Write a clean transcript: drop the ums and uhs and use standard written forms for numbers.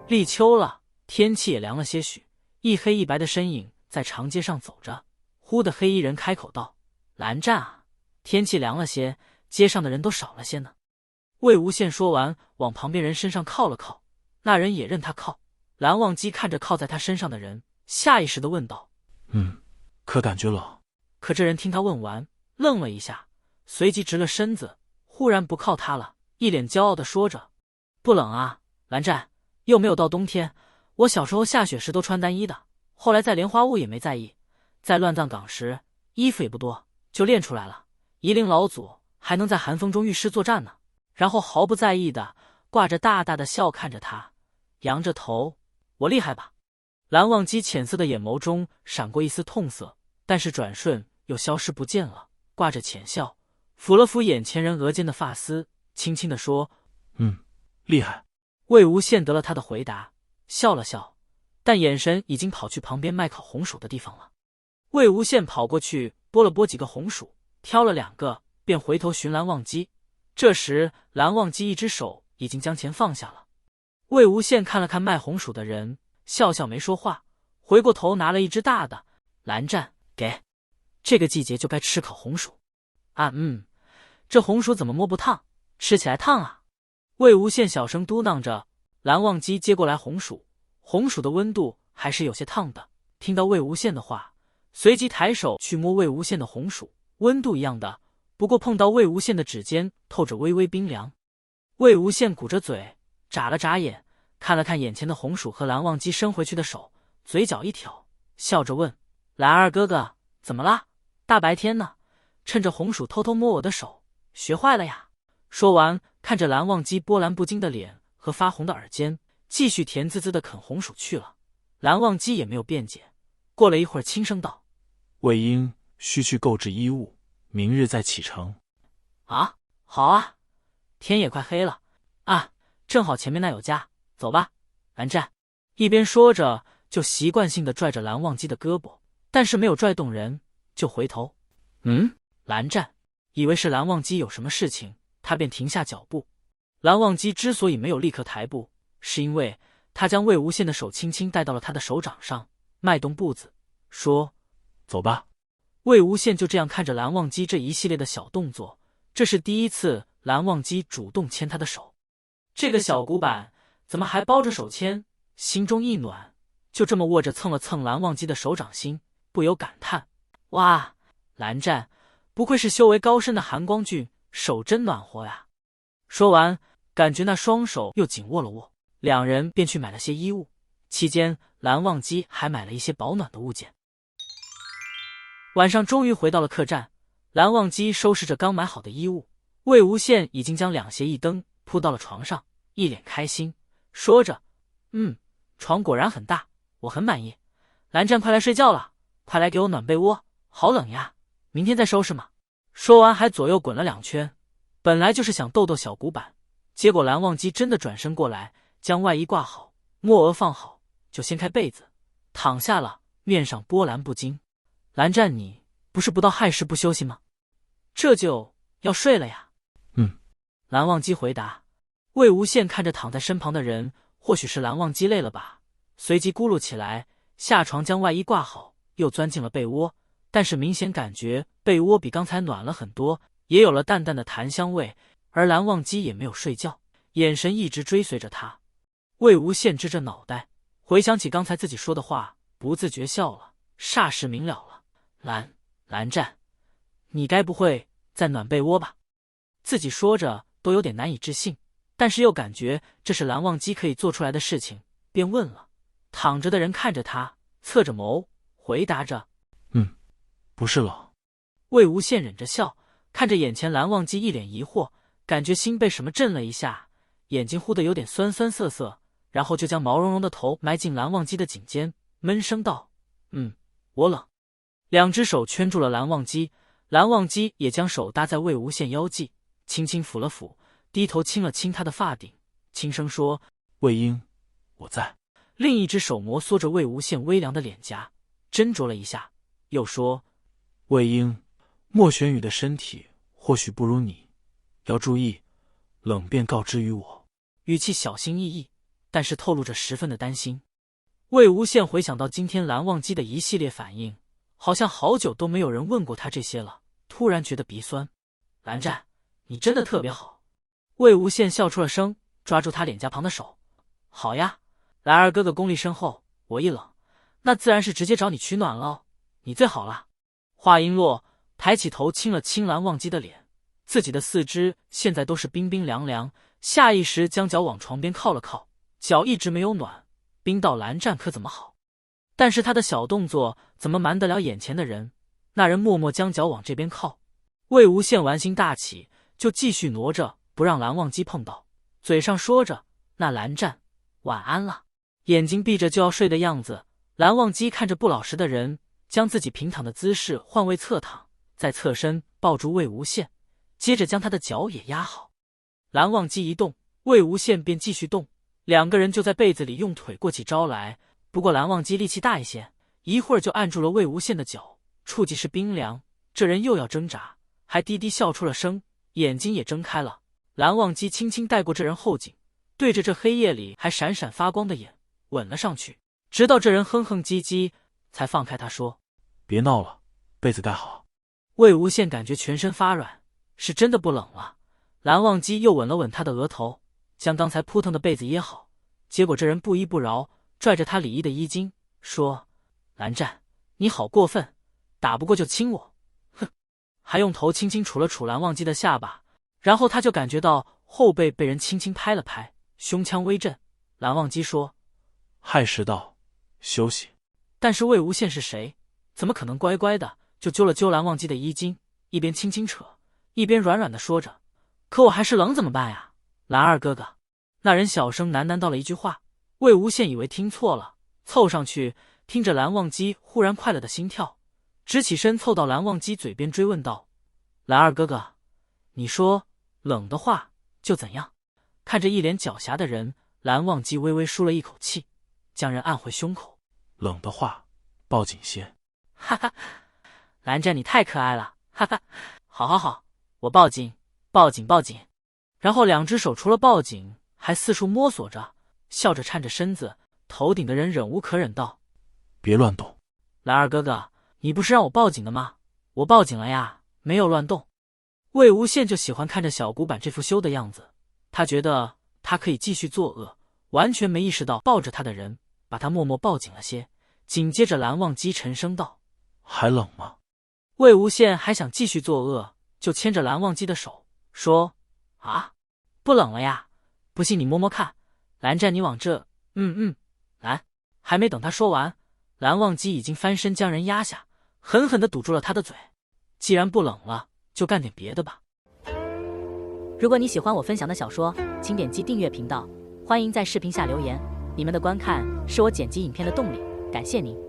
立秋了，天气也凉了些许，一黑一白的身影在长街上走着。忽的黑衣人开口道：“蓝湛啊，天气凉了些，街上的人都少了些呢。”魏无羡说完，往旁边人身上靠了靠，那人也任他靠。蓝忘机看着靠在他身上的人，下意识地问道：“可感觉冷？”可这人听他问完，愣了一下，随即直了身子，忽然不靠他了，一脸骄傲地说着：“不冷啊，蓝湛，又没有到冬天。我小时候下雪时都穿单衣的，后来在莲花坞也没在意，在乱葬岗时衣服也不多，就练出来了。夷陵老祖还能在寒风中御师作战呢。”然后毫不在意的挂着大大的笑看着他，扬着头：“我厉害吧？”蓝忘机浅色的眼眸中闪过一丝痛色，但是转瞬又消失不见了，挂着浅笑，抚了抚眼前人额间的发丝，轻轻地说：“厉害。”魏无羡得了他的回答，笑了笑，但眼神已经跑去旁边卖烤红薯的地方了。魏无羡跑过去剥了剥几个红薯，挑了2个，便回头寻蓝忘机。这时蓝忘机一只手已经将钱放下了。魏无羡看了看卖红薯的人，笑笑没说话，回过头拿了一只大的。蓝湛，给，这个季节就该吃烤红薯啊。这红薯怎么摸不烫，吃起来烫啊。魏无羡小声嘟囔着。蓝忘机接过来红薯，红薯的温度还是有些烫的。听到魏无羡的话，随即抬手去摸魏无羡的红薯，温度一样的，不过碰到魏无羡的指尖透着微微冰凉。魏无羡鼓着嘴，眨了眨眼，看了看眼前的红薯和蓝忘机伸回去的手，嘴角一挑，笑着问：“蓝二哥哥，怎么啦？大白天呢，趁着红薯偷偷摸我的手，学坏了呀？”说完，看着蓝忘机波澜不惊的脸和发红的耳尖，继续甜滋滋的啃红薯去了。蓝忘机也没有辩解，过了一会儿轻声道：“魏婴需去购置衣物，明日再启程。”啊，好啊，天也快黑了啊，正好前面那有家，走吧，蓝湛。一边说着，就习惯性的拽着蓝忘机的胳膊，但是没有拽动人，就回头。蓝湛以为是蓝忘机有什么事情，他便停下脚步。蓝忘机之所以没有立刻抬步，是因为他将魏无羡的手轻轻带到了他的手掌上，迈动步子，说：“走吧。”魏无羡就这样看着蓝忘机这一系列的小动作，这是第一次蓝忘机主动牵他的手。这个小古板怎么还包着手牵？心中一暖，就这么握着蹭了蹭蓝忘机的手掌心，不由感叹：“哇，蓝湛不愧是修为高深的寒光俊，手真暖和呀。”说完，感觉那双手又紧握了握，两人便去买了些衣物。期间，蓝忘机还买了一些保暖的物件。晚上终于回到了客栈，蓝忘机收拾着刚买好的衣物，魏无羡已经将两鞋一蹬铺到了床上，一脸开心，说着：“床果然很大，我很满意。蓝湛，快来睡觉了，快来给我暖被窝，好冷呀，明天再收拾嘛。”说完还左右滚了2圈，本来就是想逗逗小古板，结果蓝忘机真的转身过来，将外衣挂好，墨额放好，就掀开被子躺下了，面上波澜不惊。“蓝湛，你不是不到亥时不休息吗？这就要睡了呀？”蓝忘机回答。魏无羡看着躺在身旁的人，或许是蓝忘机累了吧，随即咕噜起来，下床将外衣挂好，又钻进了被窝，但是明显感觉被窝比刚才暖了很多，也有了淡淡的檀香味，而蓝忘机也没有睡觉，眼神一直追随着他。魏无羡支着脑袋，回想起刚才自己说的话，不自觉笑了，霎时明了了：“蓝湛，你该不会在暖被窝吧？”自己说着都有点难以置信，但是又感觉这是蓝忘机可以做出来的事情，便问了。躺着的人看着他，侧着眸回答着：“不是冷。”魏无羡忍着笑，看着眼前蓝忘机一脸疑惑，感觉心被什么震了一下，眼睛忽的有点酸酸涩涩，然后就将毛茸茸的头埋进蓝忘机的颈间，闷声道：“我冷。”两只手圈住了蓝忘机，蓝忘机也将手搭在魏无羡腰际，轻轻抚了抚，低头亲了亲他的发顶，轻声说：“魏婴，我在。”另一只手摩挲着魏无羡微凉的脸颊，斟酌了一下，又说：“魏婴，莫玄羽的身体或许不如你，要注意，冷便告知于我。”语气小心翼翼，但是透露着十分的担心。魏无羡回想到今天蓝忘机的一系列反应，好像好久都没有人问过他这些了，突然觉得鼻酸。蓝湛，你真的特别好。魏无羡笑出了声，抓住他脸颊旁的手。好呀，蓝儿哥哥功力深厚，我一冷，那自然是直接找你取暖了，你最好了。话音落，抬起头亲了亲蓝忘机的脸，自己的四肢现在都是冰冰凉凉，下意识将脚往床边靠了靠，脚一直没有暖，冰到蓝湛可怎么好？但是他的小动作怎么瞒得了眼前的人？那人默默将脚往这边靠，魏无羡玩心大起，就继续挪着不让蓝忘机碰到，嘴上说着那蓝湛晚安了，眼睛闭着就要睡的样子。蓝忘机看着不老实的人，将自己平躺的姿势换位侧躺，再侧身抱住魏无羡，接着将他的脚也压好。蓝忘机一动，魏无羡便继续动，两个人就在被子里用腿过起招来。不过蓝忘机力气大一些，一会儿就按住了魏无羡的脚，触即是冰凉。这人又要挣扎，还低低笑出了声，眼睛也睁开了。蓝忘机轻轻带过这人后颈，对着这黑夜里还闪闪发光的眼吻了上去，直到这人哼哼唧唧，才放开他说：别闹了，被子盖好。魏无羡感觉全身发软，是真的不冷了。蓝忘机又吻了吻他的额头，将刚才扑腾的被子掖好，结果这人不依不饶，拽着他里衣的衣襟说：蓝湛，你好过分，打不过就亲我，哼！还用头轻轻杵了杵蓝忘机的下巴，然后他就感觉到后背被人轻轻拍了拍，胸腔微震。蓝忘机说：亥时到，休息。但是魏无羡是谁？怎么可能乖乖的就揪了揪蓝忘机的衣襟，一边轻轻扯，一边软软的说着：可我还是冷怎么办呀，蓝二哥哥。那人小声喃喃道了一句话，魏无羡以为听错了，凑上去听着蓝忘机忽然快乐的心跳，直起身凑到蓝忘机嘴边追问道：蓝二哥哥，你说冷的话就怎样？看着一脸狡黠的人，蓝忘机微微舒了一口气，将人按回胸口。冷的话抱紧些。哈哈，蓝湛你太可爱了，哈哈，好好好，我抱紧抱紧抱紧。然后两只手除了抱紧还四处摸索着，笑着颤着身子。头顶的人忍无可忍道：别乱动。蓝二哥哥，你不是让我抱紧的吗？我抱紧了呀，没有乱动。魏无羡就喜欢看着小古板这副羞的样子，他觉得他可以继续作恶，完全没意识到抱着他的人把他默默抱紧了些。紧接着蓝忘机沉声道：还冷吗？魏无羡还想继续作恶，就牵着蓝忘机的手说：啊，不冷了呀，不信你摸摸看。蓝湛你往这蓝。还没等他说完，蓝忘机已经翻身将人压下，狠狠地堵住了他的嘴。既然不冷了，就干点别的吧。如果你喜欢我分享的小说，请点击订阅频道，欢迎在视频下留言，你们的观看是我剪辑影片的动力，感谢您。